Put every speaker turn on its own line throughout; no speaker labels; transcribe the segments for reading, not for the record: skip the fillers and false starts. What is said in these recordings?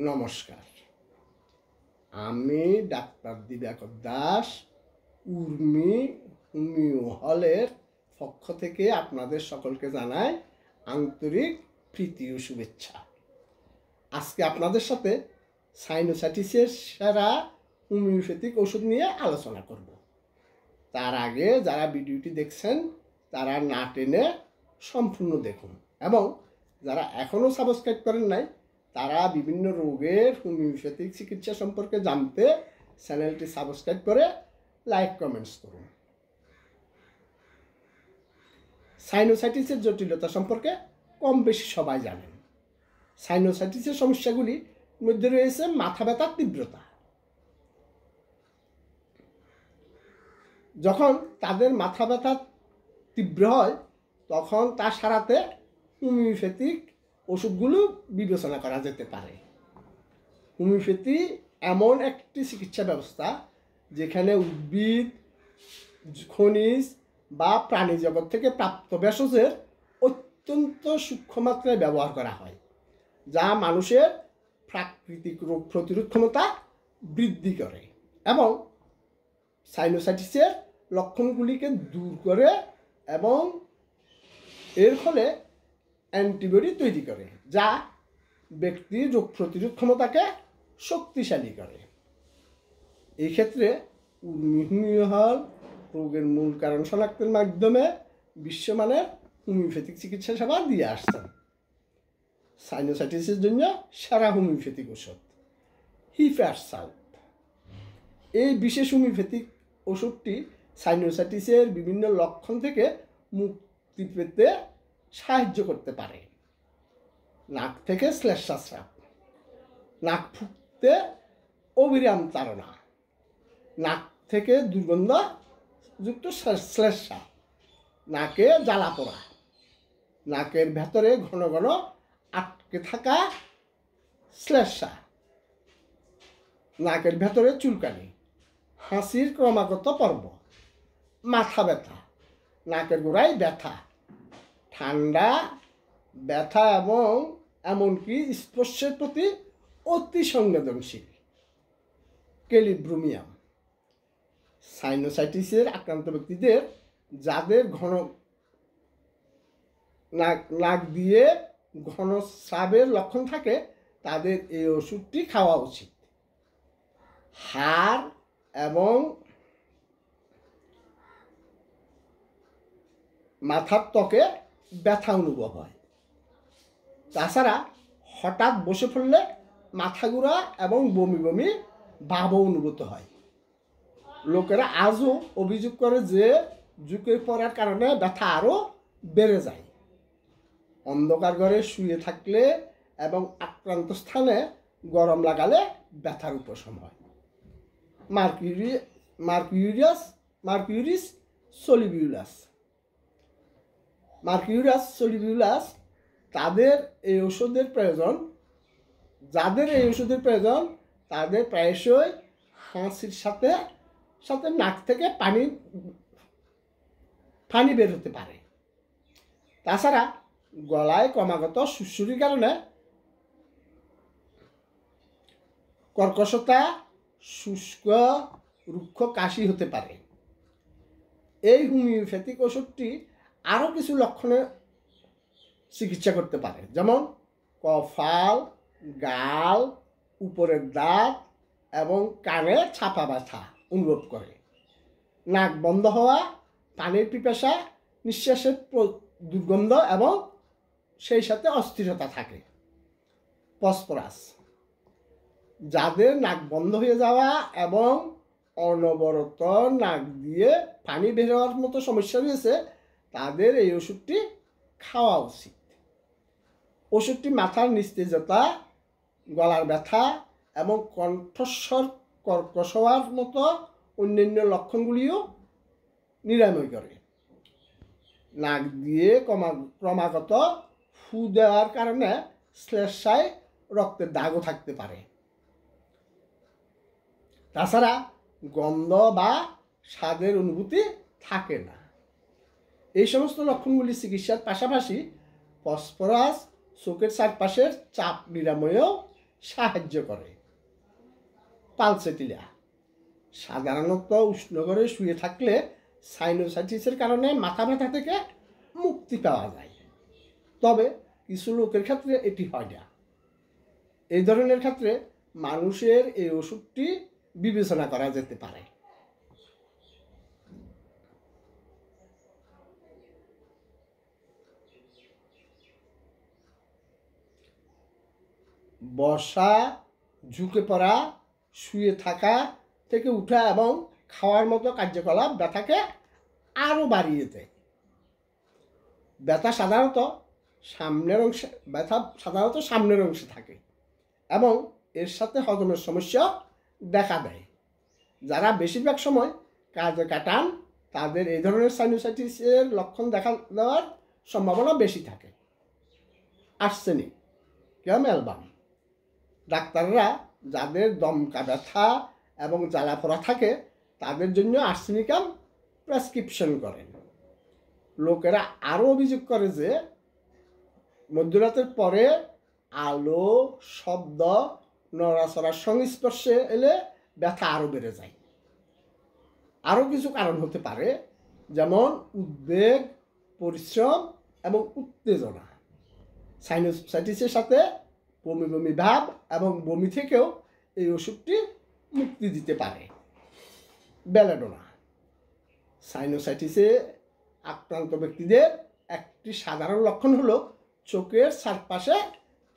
নমস্কার, আমি ডাক্তার দিবাকর দাস উর্মি হোমিও হলের পক্ষ থেকে আপনাদের সকলকে জানাই আন্তরিক প্রীতি ও শুভেচ্ছা। আজকে আপনাদের সাথে সাইনোসাইটিসের সেরা হোমিওপ্যাথিক ওষুধ নিয়ে আলোচনা করব। তার আগে যারা ভিডিওটি দেখছেন তারা না টেনে সম্পূর্ণ দেখুন, এবং যারা এখনও সাবস্ক্রাইব করেন নাই তারা বিভিন্ন রোগের হোমিওপ্যাথিক চিকিৎসা সম্পর্কে জানতে চ্যানেলটি সাবস্ক্রাইব করে লাইক কমেন্টস করুন। সাইনোসাইটিসের জটিলতা সম্পর্কে কম বেশি সবাই জানেন। সাইনোসাইটিসের সমস্যাগুলির মধ্যে রয়েছে মাথা ব্যথার তীব্রতা। যখন তাদের মাথা ব্যথা তীব্র হয় তখন তা সারাতে হোমিওপ্যাথিক ওষুধগুলো বিবেচনা করা যেতে পারে। হোমিওপ্যাথি এমন একটি চিকিৎসা ব্যবস্থা যেখানে উদ্ভিদ, খনিজ বা প্রাণী জগৎ থেকে প্রাপ্ত ভেষজের অত্যন্ত সূক্ষ্ম মাত্রায় ব্যবহার করা হয়, যা মানুষের প্রাকৃতিক রোগ প্রতিরোধ ক্ষমতা বৃদ্ধি করে এবং সাইনোসাইটিসের লক্ষণগুলিকে দূর করে এবং এর ফলে অ্যান্টিবডি তৈরি করে, যা ব্যক্তির রোগ প্রতিরোধ ক্ষমতাকে শক্তিশালী করে। এই ক্ষেত্রে উর্মি হোমিও হল রোগের মূল কারণ শনাক্তের মাধ্যমে বিশ্বমানের হোমিওপ্যাথিক চিকিৎসা সেবা দিয়ে আসছেন। সাইনোসাইটিসের জন্য সেরা হোমিওপ্যাথিক ওষুধ হিফারসাল্প। এই বিশেষ হোমিওপ্যাথিক ওষুধটি সাইনোসাইটিসের বিভিন্ন লক্ষণ থেকে মুক্তি পেতে সাহায্য করতে পারে। নাক থেকে শ্লেষ্মাস্রাব, নাক ফুঁকতে অবিরাম তাড়না, নাক থেকে দুর্গন্ধযুক্ত শ্লেষ্মা, নাকে জ্বালা পোড়া, নাকের ভেতরে ঘন ঘন আটকে থাকা শ্লেষ্মা, নাকের ভেতরে চুলকানি, হাসির ক্রমাগত পর্ব, মাথা ব্যথা, নাকের গোড়ায় ব্যথা, ঠান্ডা, ব্যথা এবং এমনকি স্পর্শের প্রতি অতি সংবেদনশীল ক্যালিব্রোমিয়াম। সাইনোসাইটিসের আক্রান্ত ব্যক্তিদের যাদের ঘন নাক দিয়ে ঘন স্রাবের লক্ষণ থাকে তাদের এই ওষুধটি খাওয়া উচিত। হাড় এবং মাথার ত্বকে ব্যথা অনুভব হয়। তাছাড়া হঠাৎ বসে পড়লে মাথা ঘোরা এবং বমি বমি ভাবও অনুভূত হয়। লোকেরা আজও অভিযোগ করে যে ঝুঁকে পড়ার কারণে ব্যথা আরও বেড়ে যায়। অন্ধকার ঘরে শুয়ে থাকলে এবং আক্রান্ত স্থানে গরম লাগালে ব্যথার উপশম হয়। মার্কিউরিয়াস সোলিবিউলাস যাদের এই ওষুধের প্রয়োজন তাদের প্রায়শই হাসির সাথে সাথে নাক থেকে পানি বের হতে পারে। তাছাড়া গলায় ক্রমাগত সুরসুরির কারণে কর্কশতা, শুষ্ক রুক্ষ কাশি হতে পারে। এই হোমিওপ্যাথিক ওষুধটি আরও কিছু লক্ষণে চিকিৎসা করতে পারে, যেমন কফাল, গাল, উপরের দাঁত এবং কানে ছাপা ব্যথা অনুভব করে, নাক বন্ধ হওয়া, পানির পিপাসা, নিঃশ্বাসের দুর্গন্ধ এবং সেই সাথে অস্থিরতা থাকে। ফসফরাস, যাদের নাক বন্ধ হয়ে যাওয়া এবং অনবরত নাক দিয়ে পানি বের হওয়ার মতো সমস্যা রয়েছে তাদের এই ওষুধটি খাওয়া উচিত। ওষুধটি মাথার নিস্তেজতা, গলার ব্যথা এবং কণ্ঠস্বর কর্কশ হওয়ার মতো অন্যান্য লক্ষণগুলিও নিরাময় করে। নাক দিয়ে ক্রমাগত ফু দেওয়ার কারণে শ্লেষ্মায় রক্তের দাগও থাকতে পারে। তাছাড়া গন্ধ বা স্বাদের অনুভূতি থাকে না। এই সমস্ত লক্ষণগুলি চিকিৎসার পাশাপাশি ফসফরাস চোখের চারপাশের চাপ নিরাময়েও সাহায্য করে। পালসেটিলা সাধারণত উষ্ণ ঘরে শুয়ে থাকলে সাইনোসাইটিসের কারণে মাথা ব্যথা থেকে মুক্তি পাওয়া যায়, তবে কিছু লোকের ক্ষেত্রে এটি হয় না। এই ধরনের ক্ষেত্রে মানুষের এই ওষুধটি বিবেচনা করা যেতে পারে। বসা, ঝুঁকে পড়া, শুয়ে থাকা থেকে উঠা এবং খাওয়ার মতো কার্যকলাপ ব্যথাকে আরও বাড়িয়ে দেয়। ব্যথা সাধারণত সামনের অংশে থাকে এবং এর সাথে হজমের সমস্যা দেখা দেয়। যারা বেশিরভাগ সময় কাজে কাটান তাদের এই ধরনের সাইনোসাইটিসের লক্ষণ দেখা দেওয়ার সম্ভাবনা বেশি থাকে। আর্সেনিক অ্যালবাম ডাক্তাররা যাদের দমকা ব্যথা এবং জ্বালাপোড়া থাকে তাদের জন্য আর্সেনিকাম প্রেসক্রিপশন করেন। লোকেরা আরও অভিযোগ করে যে মধ্যরাতের পরে আলো, শব্দ, নড়াচড়ার সংস্পর্শে এলে ব্যথা আরও বেড়ে যায়। আরও কিছু কারণ হতে পারে, যেমন উদ্বেগ, পরিশ্রম এবং উত্তেজনা। সাইনোসাইটিসের সাথে বমি বমি ভাব এবং বমি থেকেও এই ওষুধটি মুক্তি দিতে পারে। বেলাডোনা সাইনোসাইটিসে আক্রান্ত ব্যক্তিদের একটি সাধারণ লক্ষণ হলো চোখের চারপাশে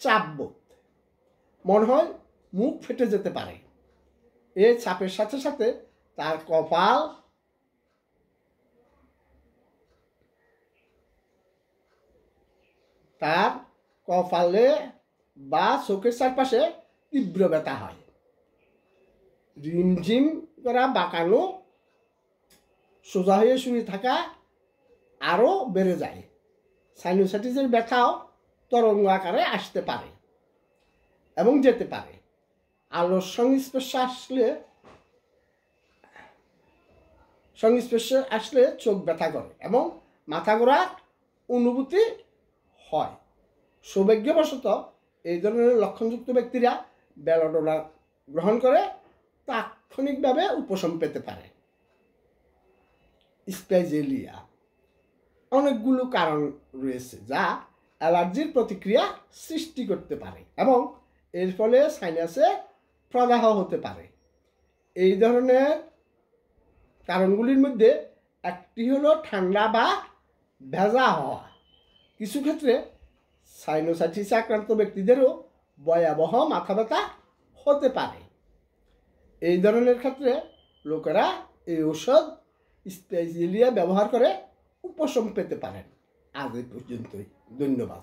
চাপ বোধ, মনে হয় মুখ ফেটে যেতে পারে। এই চাপের সাথে সাথে তার কপালে বা চোখের চারপাশে তীব্র ব্যথা হয়। রিমঝিম করা, বাঁকানো, সোজা হয়ে শুয়ে থাকা আরও বেড়ে যায়। সাইনোসাইটিসের ব্যথাও তরঙ্গ আকারে আসতে পারে এবং যেতে পারে। আলোর সংস্পর্শে আসলে চোখ ব্যথা করে এবং মাথা ঘোরার অনুভূতি হয়। সৌভাগ্যবশত এই ধরনের লক্ষণযুক্ত ব্যক্তিরা বেলাডোনা গ্রহণ করে তাৎক্ষণিকভাবে উপশম পেতে পারে। স্পাইজেলিয়া অনেকগুলো কারণ রয়েছে যা অ্যালার্জির প্রতিক্রিয়া সৃষ্টি করতে পারে এবং এর ফলে সাইনাসে প্রদাহ হতে পারে। এই ধরনের কারণগুলির মধ্যে একটি হলো ঠান্ডা বা ভেজা হওয়া। কিছু ক্ষেত্রে সাইনোসাইটিসে আক্রান্ত ব্যক্তিদেরও ভয়াবহ মাথা ব্যথা হতে পারে। এই ধরনের ক্ষেত্রে লোকেরা এই ঔষধ স্পাইজেলিয়া ব্যবহার করে উপশম পেতে পারেন। আজ এই পর্যন্তই। ধন্যবাদ।